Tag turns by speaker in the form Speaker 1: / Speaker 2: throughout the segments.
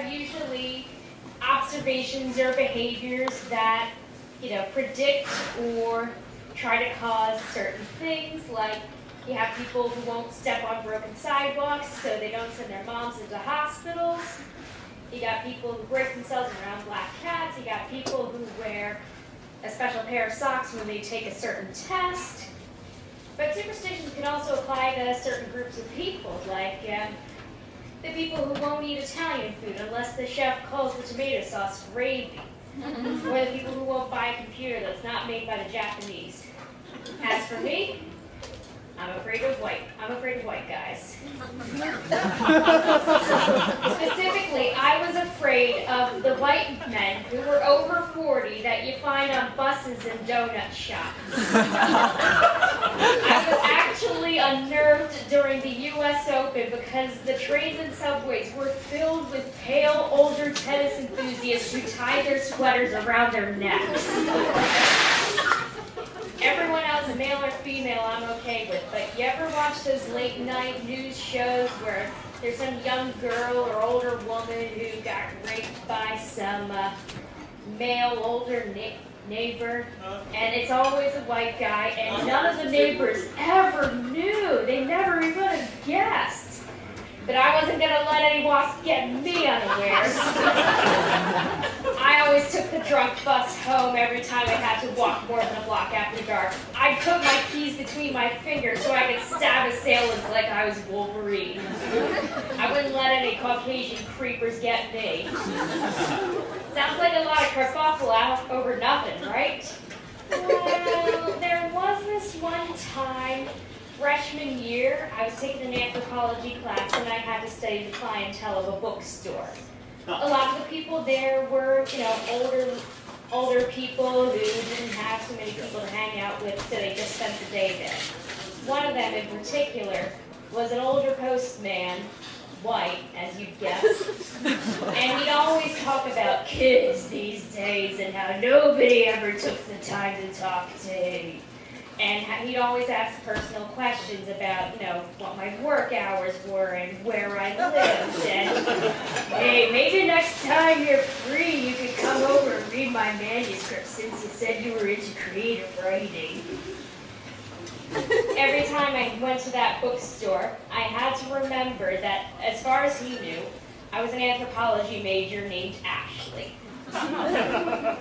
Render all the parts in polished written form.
Speaker 1: are usually observations or behaviors that, predict or try to cause certain things, like you have people who won't step on broken sidewalks so they don't send their moms into hospitals. You got people who brace themselves around black cats. You got people who wear a special pair of socks when they take a certain test. But superstitions can also apply to certain groups of people, like the people who won't eat Italian food unless the chef calls the tomato sauce gravy, or the people who won't buy a computer that's not made by the Japanese. As for me, I'm afraid of white guys. Specifically, I was afraid of the white men who were over 40 that you find on buses and donut shops. I was actually unnerved during the U.S. Open because the trains and subways were filled with pale, older tennis enthusiasts who tied their sweaters around their necks. Everyone else, male or female, I'm okay with, but you ever watch those late night news shows where there's some young girl or older woman who got raped by some male older neighbor, and it's always a white guy, and none of the neighbors ever knew. They never even have guessed. But I wasn't going to let any wasp get me unawares. I always took the drunk bus home every time I had to walk more than a block after dark. I put my keys between my fingers so I could stab assailants like I was Wolverine. I wouldn't let any Caucasian creepers get me. Sounds like a lot of kerfuffle out over nothing, right? Well, there was this one time, freshman year, I was taking an anthropology class and I had to study the clientele of a bookstore. A lot of the people there were, older people who didn't have too many people to hang out with, so they just spent the day there. One of them in particular was an older postman, white, as you'd guess, and he'd always talk about kids these days and how nobody ever took the time to talk to him. And he'd always ask personal questions about, what my work hours were and where I lived. And, hey, maybe next time you're free, you could come over and read my manuscript since you said you were into creative writing. Every time I went to that bookstore, I had to remember that, as far as he knew, I was an anthropology major named Ashley.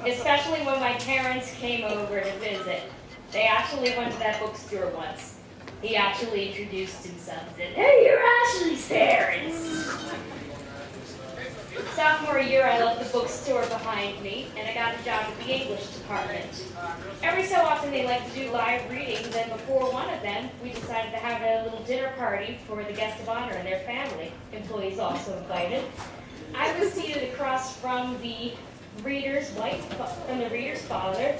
Speaker 1: Especially when my parents came over to visit. They actually went to that bookstore once. He actually introduced himself and said, "Hey, you're Ashley's parents." Sophomore year, I left the bookstore behind me, and I got a job at the English department. Every so often, they like to do live readings, and before one of them, we decided to have a little dinner party for the guest of honor and their family. Employees also invited. I was seated across from the reader's father,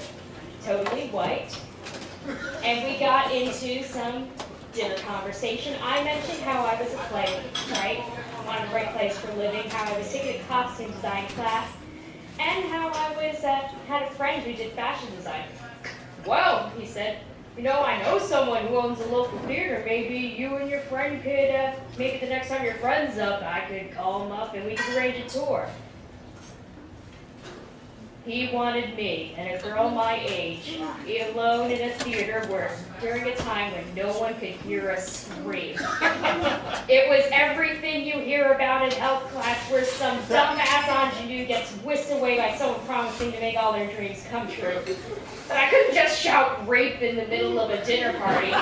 Speaker 1: totally white. And we got into some dinner conversation. I mentioned how I was a playwright, right? I wanted a great place for living, how I was taking a costume design class, and how I had a friend who did fashion design. "Well," he said, "I know someone who owns a local theater. Maybe you and your friend could, maybe the next time your friend's up, I could call him up and we could arrange a tour." He wanted me, and a girl my age, be alone in a theater during a time when no one could hear us scream. It was everything you hear about in health class where some dumbass ingenue gets whisked away by someone promising to make all their dreams come true. But I couldn't just shout rape in the middle of a dinner party,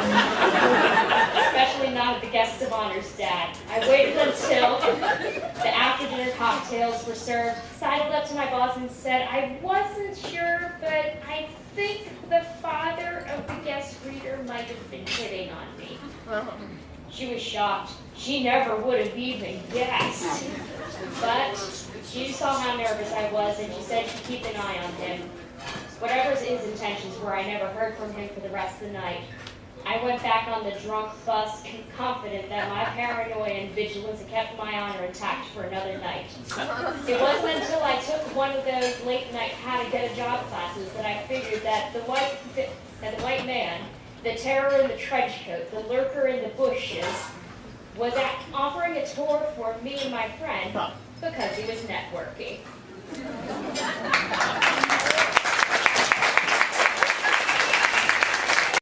Speaker 1: especially not at the guest of honor's dad. I waited until the after-dinner cocktails were served, sidled up to my boss and said, "I wasn't sure, but I think the father of the guest reader might have been hitting on me." She was shocked. She never would have even guessed. But she saw how nervous I was, and she said she'd keep an eye on him. Whatever his intentions were, I never heard from him for the rest of the night. I went back on the drunk bus, confident that my paranoia and vigilance had kept my honor intact for another night. It wasn't until I took one of those late-night how-to-get-a-job classes that I figured that the white man, the terror in the trench coat, the lurker in the bushes, was offering a tour for me and my friend because he was networking.